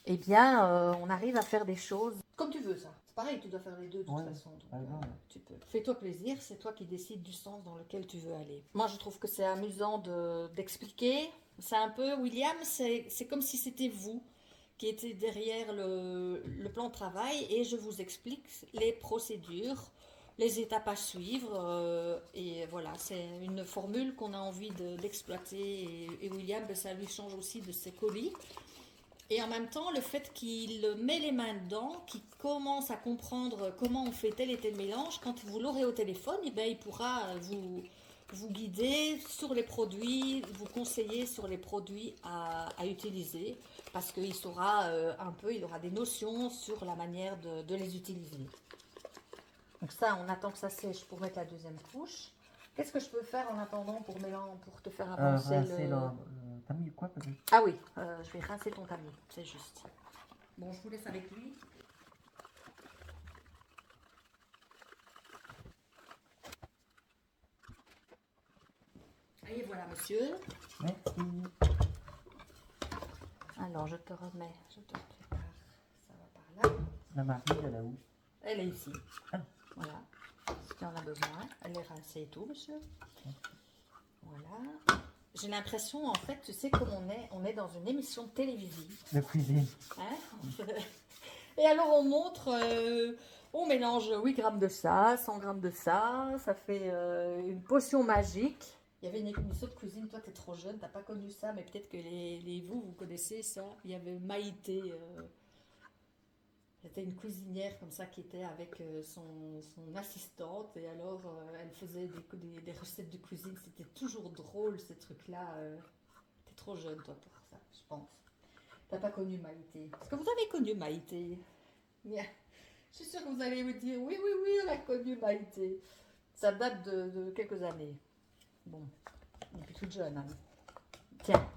eh bien, on arrive à faire des choses comme tu veux, ça. C'est pareil, tu dois faire les deux de toute façon. Donc, tu peux. Fais-toi plaisir, c'est toi qui décides du sens dans lequel tu veux aller. Moi, je trouve que c'est amusant d'expliquer. C'est un peu, William, c'est comme si c'était vous qui étiez derrière le plan de travail et je vous explique les procédures, les étapes à suivre. Et voilà, c'est une formule qu'on a envie d'exploiter. Et William, ben, ça lui change aussi de ses colis. Et en même temps, le fait qu'il met les mains dedans, qu'il commence à comprendre comment on fait tel et tel mélange, quand vous l'aurez au téléphone, eh bien, il pourra vous guider sur les produits, vous conseiller sur les produits à utiliser, parce qu'il saura il aura des notions sur la manière de les utiliser. Donc ça, on attend que ça sèche pour mettre la deuxième couche. Qu'est-ce que je peux faire en attendant pour te faire avancer T'as mis quoi peut-être? Ah oui, je vais rincer ton tamis, c'est juste. Bon, je vous laisse avec lui. Et voilà, monsieur. Merci. Alors, je te remets, je te prépare. Ça va par là. La Marie, elle est où? Elle est ici. Ah. Voilà. Si tu en as besoin. Elle est rincée et tout, monsieur. Voilà. J'ai l'impression, en fait, tu sais, comme on est dans une émission de télévision. De cuisine. Hein? Et alors, on mélange 8 grammes de ça, 100 grammes de ça. Ça fait une potion magique. Il y avait une émission de cuisine. Toi, tu es trop jeune, tu n'as pas connu ça, mais peut-être que vous connaissez ça. Il y avait Maïté. C'était une cuisinière comme ça qui était avec son assistante et alors elle faisait des recettes de cuisine. C'était toujours drôle ces trucs-là. T'es trop jeune toi pour ça, je pense. T'as pas connu Maïté. Est-ce que vous avez connu Maïté? Yeah. Je suis sûre que vous allez me dire oui, on a connu Maïté. Ça date de quelques années. Bon, depuis toute jeune. Hein. Tiens.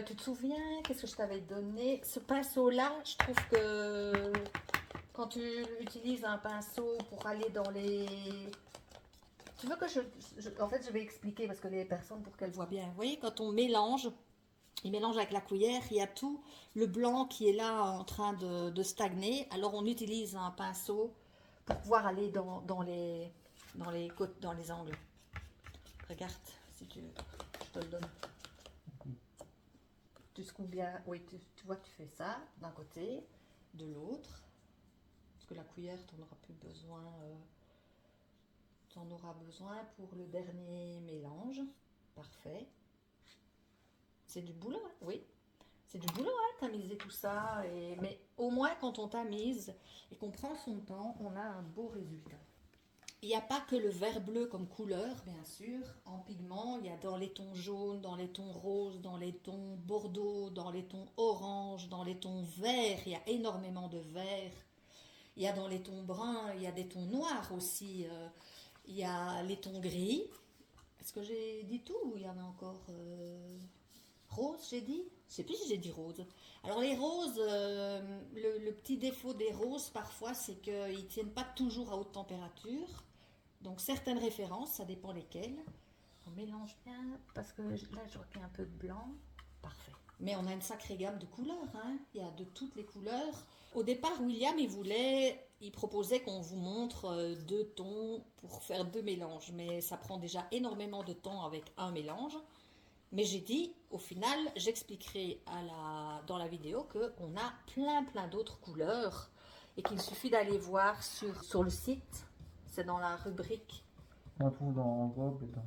Tu te souviens, qu'est-ce que je t'avais donné? Ce pinceau-là, je trouve que quand tu utilises un pinceau pour aller dans les... Tu veux que en fait, je vais expliquer parce que les personnes, pour qu'elles voient bien. Vous voyez, quand on mélange, il mélange avec la cuillère, il y a tout le blanc qui est là en train de stagner. Alors, on utilise un pinceau pour pouvoir aller dans les côtes, dans les angles. Regarde, si tu veux, je te le donne. Tu secoues bien, oui, tu vois que tu fais ça d'un côté, de l'autre, parce que la cuillère, tu n'en auras plus besoin, tu en auras besoin pour le dernier mélange, parfait. C'est du boulot, hein? Oui, c'est du boulot, hein, tamiser tout ça, mais au moins quand on tamise et qu'on prend son temps, on a un beau résultat. Il n'y a pas que le vert bleu comme couleur, bien sûr, en pigment. Il y a dans les tons jaunes, dans les tons roses, dans les tons bordeaux, dans les tons orange, dans les tons verts. Il y a énormément de vert. Il y a dans les tons bruns, il y a des tons noirs aussi. Il y a les tons gris. Est-ce que j'ai dit tout ou il y en a encore Rose, j'ai dit? Je sais plus si j'ai dit rose. Alors les roses, le petit défaut des roses parfois, c'est qu'ils ne tiennent pas toujours à haute température. Donc certaines références, ça dépend lesquelles. On mélange bien, parce que là je retiens un peu de blanc. Parfait. Mais on a une sacrée gamme de couleurs, hein. Il y a de toutes les couleurs. Au départ, William, il proposait qu'on vous montre 2 tons pour faire 2 mélanges. Mais ça prend déjà énormément de temps avec un mélange. Mais j'ai dit, au final, j'expliquerai dans la vidéo qu'on a plein d'autres couleurs et qu'il suffit d'aller voir sur le site. C'est dans la rubrique. On trouve dans Gob et dans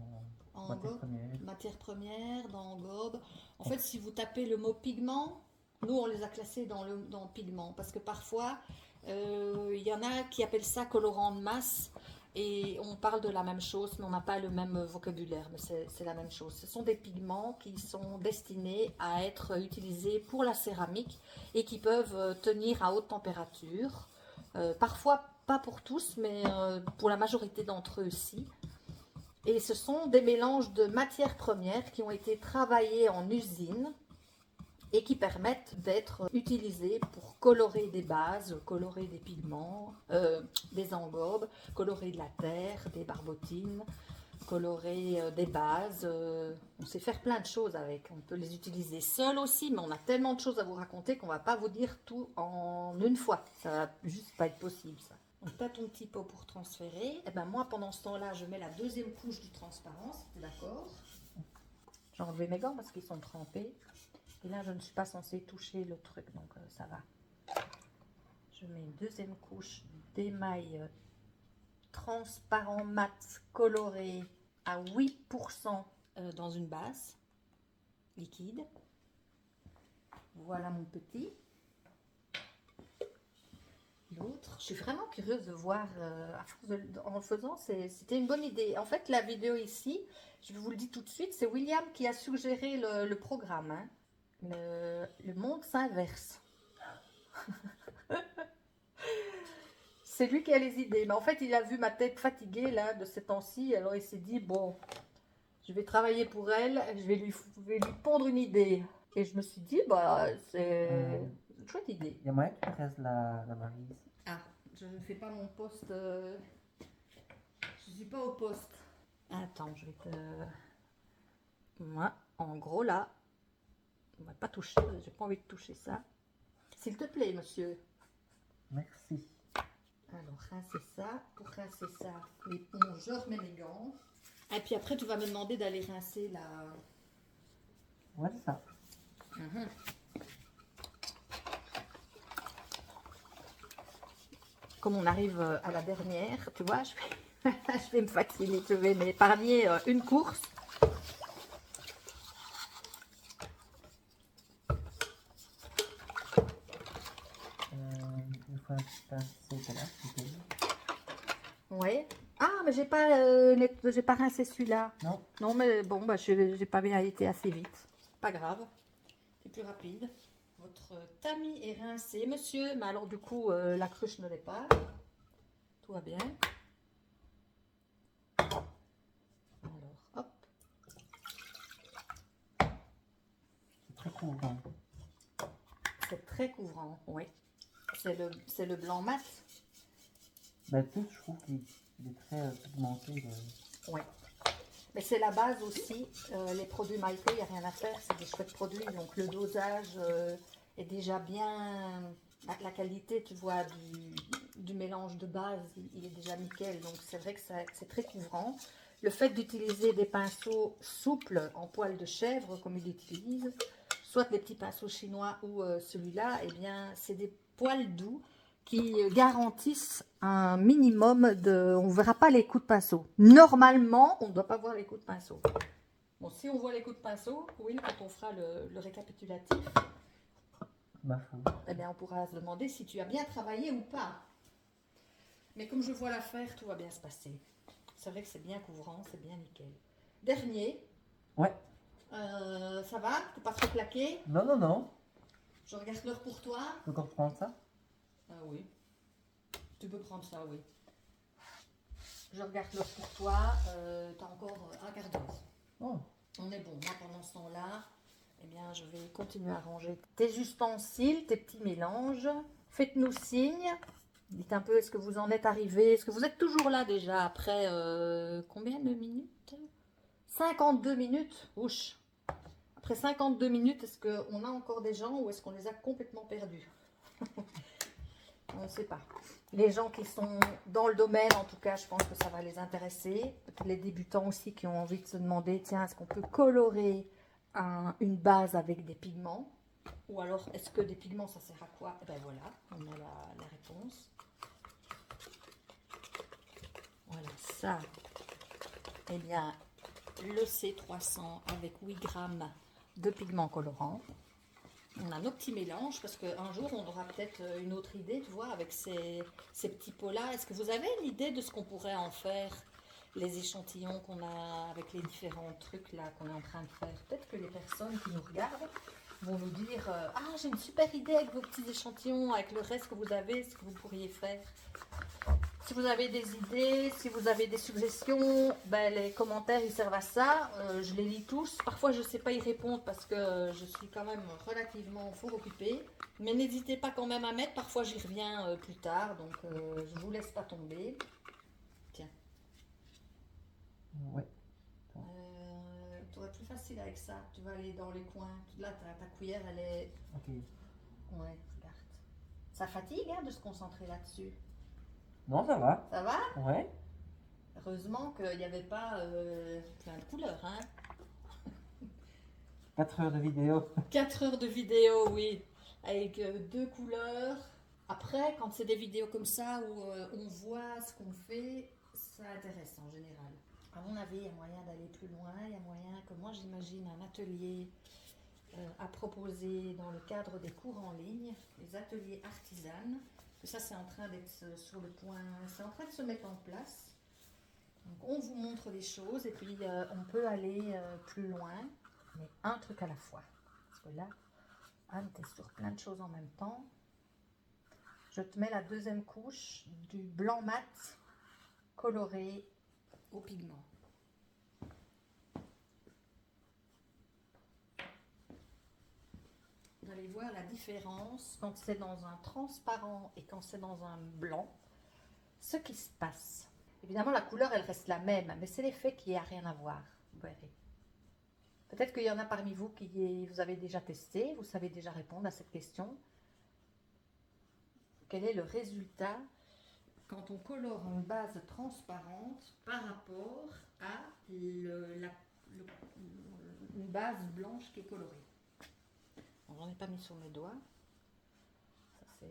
Matière première, dans Gob. En fait, si vous tapez le mot pigment, nous on les a classés dans pigment parce que parfois il y en a qui appellent ça colorant de masse. Et on parle de la même chose, mais on n'a pas le même vocabulaire, mais c'est la même chose. Ce sont des pigments qui sont destinés à être utilisés pour la céramique et qui peuvent tenir à haute température. Parfois, pas pour tous, mais pour la majorité d'entre eux, si. Et ce sont des mélanges de matières premières qui ont été travaillées en usine et qui permettent d'être utilisés pour colorer des bases, colorer des pigments, des engobes, colorer de la terre, des barbotines, colorer des bases. On sait faire plein de choses avec. On peut les utiliser seuls aussi, mais on a tellement de choses à vous raconter qu'on ne va pas vous dire tout en une fois. Ça va juste pas être possible, ça. Donc, tu as ton petit pot pour transférer. Et ben moi, pendant ce temps-là, je mets la deuxième couche du transparent, si tu es d'accord. J'ai enlevé mes gants parce qu'ils sont trempés. Et là, je ne suis pas censée toucher le truc, donc ça va. Je mets une deuxième couche d'émail transparent mat coloré à 8% dans une base liquide. Voilà mon petit. L'autre, je suis vraiment curieuse de voir, en le faisant, c'était une bonne idée. En fait, la vidéo ici, je vous le dis tout de suite, c'est William qui a suggéré le programme. Hein. Le monde s'inverse. C'est lui qui a les idées. Mais en fait, il a vu ma tête fatiguée là de ces temps-ci. Alors il s'est dit, bon, je vais travailler pour elle. Je vais lui pondre une idée. Et je me suis dit, bah, c'est une chouette idée. Il y a moyen que tu restes la valise. Ah, je ne fais pas mon poste. Je ne suis pas au poste. Attends, je vais te... Moi, en gros là, on va pas toucher. J'ai pas envie de toucher ça. S'il te plaît, monsieur. Merci. Alors, rincer ça. Pour rincer ça, bon, je remets mes gants. Et puis après, tu vas me demander d'aller rincer la... Ouais, c'est ça. Comme on arrive à la dernière, tu vois, je vais me fatiguer. Je vais m'épargner une course. Une fois que c'est là, Ouais. Ah, mais j'ai pas rincé celui-là. Non. Non, mais bon, bah, j'ai pas bien été assez vite. Pas grave. C'est plus rapide. Votre tamis est rincé, monsieur. Mais alors, du coup, la cruche ne l'est pas. Tout va bien. Alors, hop. C'est très couvrant. C'est très couvrant, oui. C'est le blanc mat. Bah, tout, je trouve qu'il est très pigmenté. Oui. Mais c'est la base aussi. Les produits Maïko, il n'y a rien à faire. C'est des chouettes produits. Donc, le dosage est déjà bien... La qualité, tu vois, du mélange de base, il est déjà nickel. Donc, c'est vrai que c'est très couvrant. Le fait d'utiliser des pinceaux souples en poil de chèvre, comme il utilise, soit les petits pinceaux chinois ou celui-là, eh bien, c'est des poils doux qui garantissent un minimum de... On ne verra pas les coups de pinceau. Normalement, on ne doit pas voir les coups de pinceau. Bon, si on voit les coups de pinceau, oui, quand on fera le récapitulatif, eh bien, on pourra se demander si tu as bien travaillé ou pas. Mais comme je vois l'affaire, tout va bien se passer. C'est vrai que c'est bien couvrant, c'est bien nickel. Dernier. Ouais. Ça va? T'es pas trop claqué? Non, non, non. Je regarde l'heure pour toi. Tu peux encore prendre ça? Ah oui. Tu peux prendre ça, oui. Je regarde l'heure pour toi. T'as encore un quart d'heure. Oh. On est bon. Moi, pendant ce temps-là, Eh bien, je vais continuer à ranger tes ustensiles, tes petits mélanges. Faites-nous signe. Dites un peu, est-ce que vous en êtes arrivé? Est-ce que vous êtes toujours là déjà après combien de minutes? 52 minutes. Ouch. Après 52 minutes, est-ce qu'on a encore des gens ou est-ce qu'on les a complètement perdus? On ne sait pas. Les gens qui sont dans le domaine, en tout cas, je pense que ça va les intéresser. Peut-être les débutants aussi qui ont envie de se demander, tiens, est-ce qu'on peut colorer une base avec des pigments? Ou alors, est-ce que des pigments, ça sert à quoi? Et ben voilà, on a la réponse. Voilà, ça, eh bien, le C300 avec 8 grammes de pigments colorants. On a nos petits mélanges parce qu'un jour on aura peut-être une autre idée, tu vois, avec ces petits pots-là. Est-ce que vous avez une idée de ce qu'on pourrait en faire, les échantillons qu'on a avec les différents trucs là qu'on est en train de faire? Peut-être que les personnes qui nous regardent vont nous dire ah, j'ai une super idée avec vos petits échantillons, avec le reste que vous avez, ce que vous pourriez faire. Si vous avez des idées, si vous avez des suggestions, ben les commentaires ils servent à ça. Je les lis tous. Parfois je ne sais pas y répondre parce que je suis quand même relativement fort occupée. Mais n'hésitez pas quand même à mettre. Parfois j'y reviens plus tard. Donc je ne vous laisse pas tomber. Tiens. Ouais. Tu aurais plus facile avec ça. Tu vas aller dans les coins. Là ta cuillère elle est... Ok. Ouais, regarde. Ça fatigue hein, de se concentrer là-dessus. Non, ça va. Ça va? Ouais. Heureusement qu'il n'y avait pas plein de couleurs. Hein. 4 heures de vidéo. 4 heures de vidéo, oui, avec 2 couleurs. Après, quand c'est des vidéos comme ça où on voit ce qu'on fait, ça intéresse en général. À mon avis, il y a moyen d'aller plus loin. Il y a moyen que moi, j'imagine un atelier à proposer dans le cadre des cours en ligne, les ateliers artisanes. Ça, c'est en train d'être sur le point, c'est en train de se mettre en place. Donc, on vous montre les choses et puis on peut aller plus loin, mais un truc à la fois. Parce que là, Anne, tu es sur plein de choses en même temps. Je te mets la deuxième couche du blanc mat coloré au pigment. Vous allez voir la différence quand c'est dans un transparent et quand c'est dans un blanc, ce qui se passe. Évidemment, la couleur, elle reste la même, mais c'est l'effet qui n'a rien à voir. Vous verrez. Peut-être qu'il y en a parmi vous qui vous avez déjà testé, vous savez déjà répondre à cette question. Quel est le résultat quand on colore une base transparente par rapport à une base blanche qui est colorée? J'en ai pas mis sur mes doigts. Ça c'est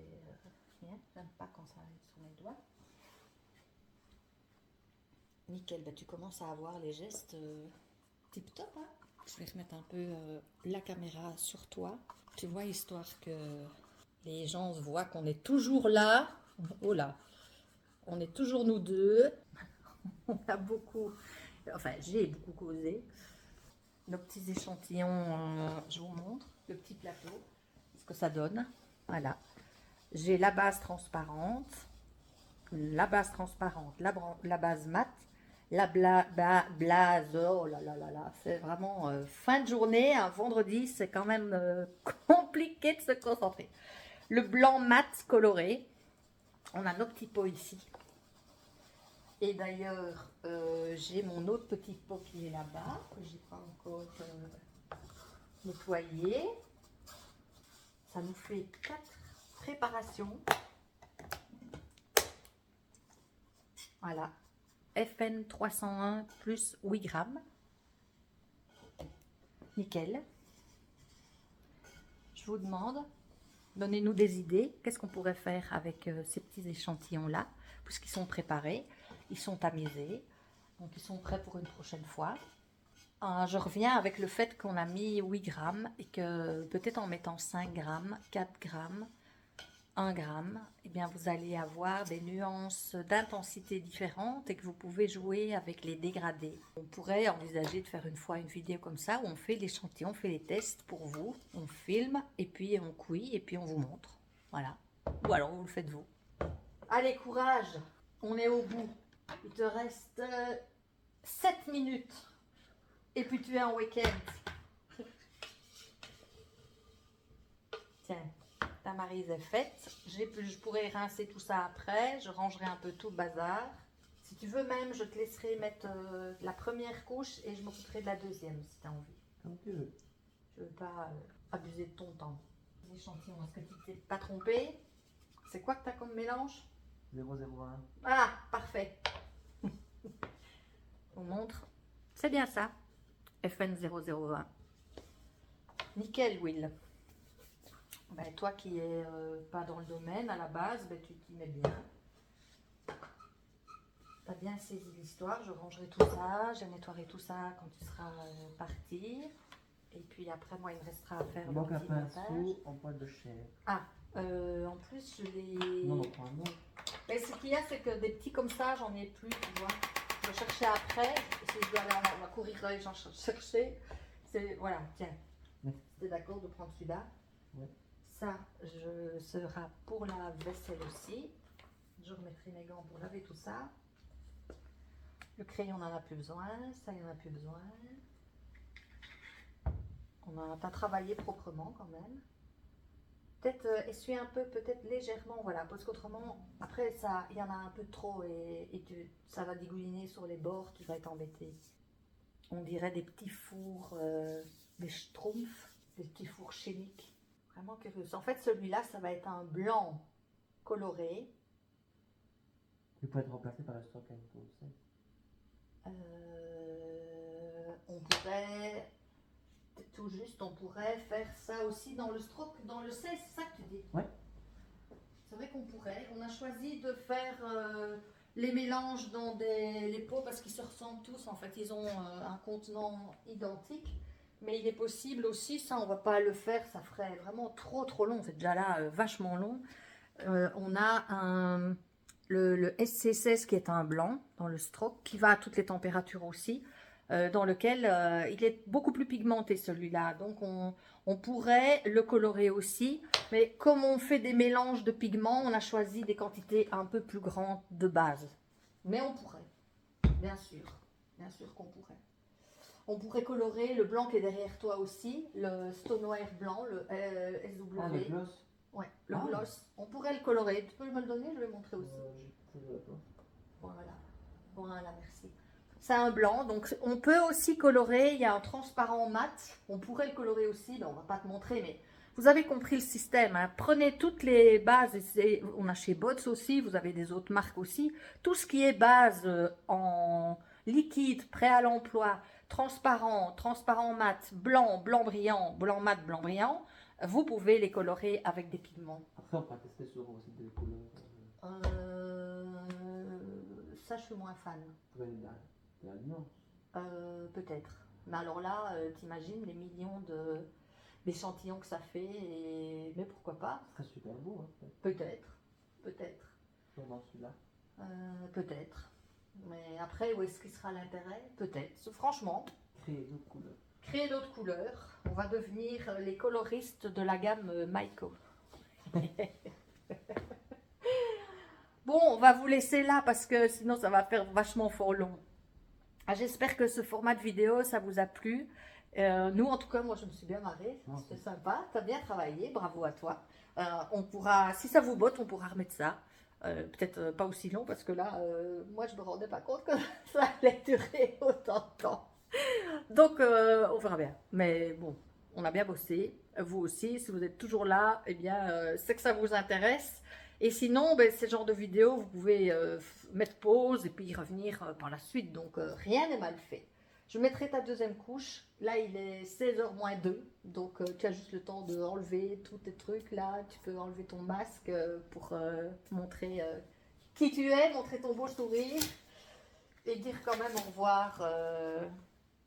rien. J'aime pas quand ça arrive sur mes doigts. Nickel. Ben, tu commences à avoir les gestes tip top. Hein, je vais remettre un peu la caméra sur toi. Tu vois, histoire que les gens voient qu'on est toujours là. Oh là. On est toujours nous deux. On a beaucoup. Enfin, j'ai beaucoup causé. Nos petits échantillons, je vous montre le petit plateau, ce que ça donne. Voilà. J'ai la base transparente, la base mat, la blase. Oh là là là là, c'est vraiment fin de journée, un vendredi, c'est quand même compliqué de se concentrer. Le blanc mat coloré. On a nos petits pots ici. Et d'ailleurs, j'ai mon autre petit pot qui est là-bas, que je n'ai pas encore nettoyé. Ça nous fait 4 préparations. Voilà. FN 301 plus 8 grammes. Nickel. Je vous demande, donnez-nous des idées. Qu'est-ce qu'on pourrait faire avec ces petits échantillons-là, puisqu'ils sont préparés. Ils sont tamisés, donc ils sont prêts pour une prochaine fois. Je reviens avec le fait qu'on a mis 8 grammes et que peut-être en mettant 5 grammes, 4 grammes, 1 gramme, eh bien vous allez avoir des nuances d'intensité différentes et que vous pouvez jouer avec les dégradés. On pourrait envisager de faire une fois une vidéo comme ça où on fait l'échantillon, on fait les tests pour vous, on filme et puis on cuit et puis on vous montre. Voilà. Ou alors vous le faites vous. Allez, courage, on est au bout. Il te reste 7 minutes. Et puis tu es en week-end. la maryse est faite. Je pourrais rincer tout ça après. Je rangerai un peu tout le bazar. Si tu veux même, je te laisserai mettre la première couche et je m'occuperai de la deuxième si tu as envie. Comme tu veux. Je ne veux pas abuser de ton temps. L'échantillon, est-ce que tu t'es pas trompé? C'est quoi que tu as comme mélange? 001. Ah, parfait. On montre. C'est bien ça. FN001. Nickel, Will. Ben, toi qui es pas dans le domaine à la base, ben, tu t'y mets bien. Tu as bien saisi l'histoire. Je rangerai tout ça. Je nettoierai tout ça quand tu seras parti. Et puis après, moi, il me restera à faire Il le manque un petit pinceau en poil de chair. Ah, en plus, je l'ai... Non, non, prends un autre. Mais ce qu'il y a, c'est que des petits comme ça, j'en ai plus, tu vois. Je vais chercher après. Si je dois aller on va courir là et j'en chercher. Voilà, tiens. Oui. T'es d'accord de prendre celui-là? Oui. Ça, sera pour la vaisselle aussi. Je remettrai mes gants pour laver tout ça. Le crayon, on n'en a plus besoin. Ça, il n'y en a plus besoin. T'as travaillé proprement quand même. Peut-être essuyer un peu, peut-être légèrement, voilà, parce qu'autrement, après, il y en a un peu trop et ça va dégouliner sur les bords, tu vas être embêté. On dirait des petits fours, des schtroumpfs, des petits fours chimiques. Vraiment curieux. En fait, celui-là, ça va être un blanc coloré. Il peut être remplacé par le stock info 16. On pourrait... Tout juste, on pourrait faire ça aussi dans le stroke, dans le 16, c'est ça que tu dis? Oui. C'est vrai qu'on pourrait. On a choisi de faire les mélanges dans les pots parce qu'ils se ressemblent tous. En fait, ils ont un contenant identique. Mais il est possible aussi, ça on va pas le faire, ça ferait vraiment trop long. C'est déjà là vachement long. On a le SC16 qui est un blanc dans le stroke, qui va à toutes les températures aussi. Dans lequel il est beaucoup plus pigmenté celui-là, donc on pourrait le colorer aussi, mais comme on fait des mélanges de pigments, on a choisi des quantités un peu plus grandes de base, mais on pourrait, bien sûr qu'on pourrait. On pourrait colorer le blanc qui est derrière toi aussi, le Stoneware blanc, le SW. Ah, le gloss. Ouais, le gloss, on pourrait le colorer, tu peux me le donner, je vais montrer aussi. Voilà, merci. C'est un blanc, donc on peut aussi colorer, il y a un transparent mat, on pourrait le colorer aussi, mais on va pas te montrer, mais vous avez compris le système, hein. Prenez toutes les bases, on a chez Bots aussi, vous avez des autres marques aussi, tout ce qui est base en liquide, prêt à l'emploi, transparent, transparent mat, blanc, blanc brillant, blanc mat, blanc brillant, vous pouvez les colorer avec des pigments. Après, on peut tester sur aussi des couleurs. Ça, je suis moins fan. La nuance. Peut-être. Mais alors là, t'imagines les millions d'échantillons que ça fait, mais pourquoi pas? Ce serait super beau, hein. Peut-être. Dans celui-là. Peut-être. Mais après, où est-ce qu'il sera l'intérêt? Peut-être. Franchement. Créer d'autres couleurs. Créer d'autres couleurs. On va devenir les coloristes de la gamme Maiko. Bon, on va vous laisser là parce que sinon ça va faire vachement fort long. J'espère que ce format de vidéo, ça vous a plu. Nous, en tout cas, moi, je me suis bien marrée. C'était sympa. Tu as bien travaillé. Bravo à toi. On pourra, si ça vous botte, on pourra remettre ça. Peut-être pas aussi long parce que là, moi, je ne me rendais pas compte que ça allait durer autant de temps. Donc, on verra bien. Mais bon, on a bien bossé. Vous aussi, si vous êtes toujours là, eh bien, c'est que ça vous intéresse. Et sinon, ben, ce genre de vidéo, vous pouvez mettre pause et puis y revenir par la suite. Donc, rien n'est mal fait. Je mettrai ta deuxième couche. Là, il est 16h moins 2. Donc, tu as juste le temps de enlever tous tes trucs. Là, tu peux enlever ton masque pour montrer qui tu es, montrer ton beau sourire. Et dire quand même au revoir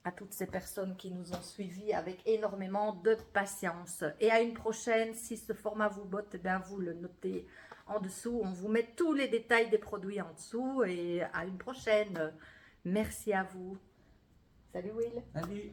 à toutes ces personnes qui nous ont suivis avec énormément de patience. Et à une prochaine, si ce format vous botte, eh bien, vous le notez en dessous. On vous met tous les détails des produits en dessous. Et à une prochaine. Merci à vous. Salut Will. Salut.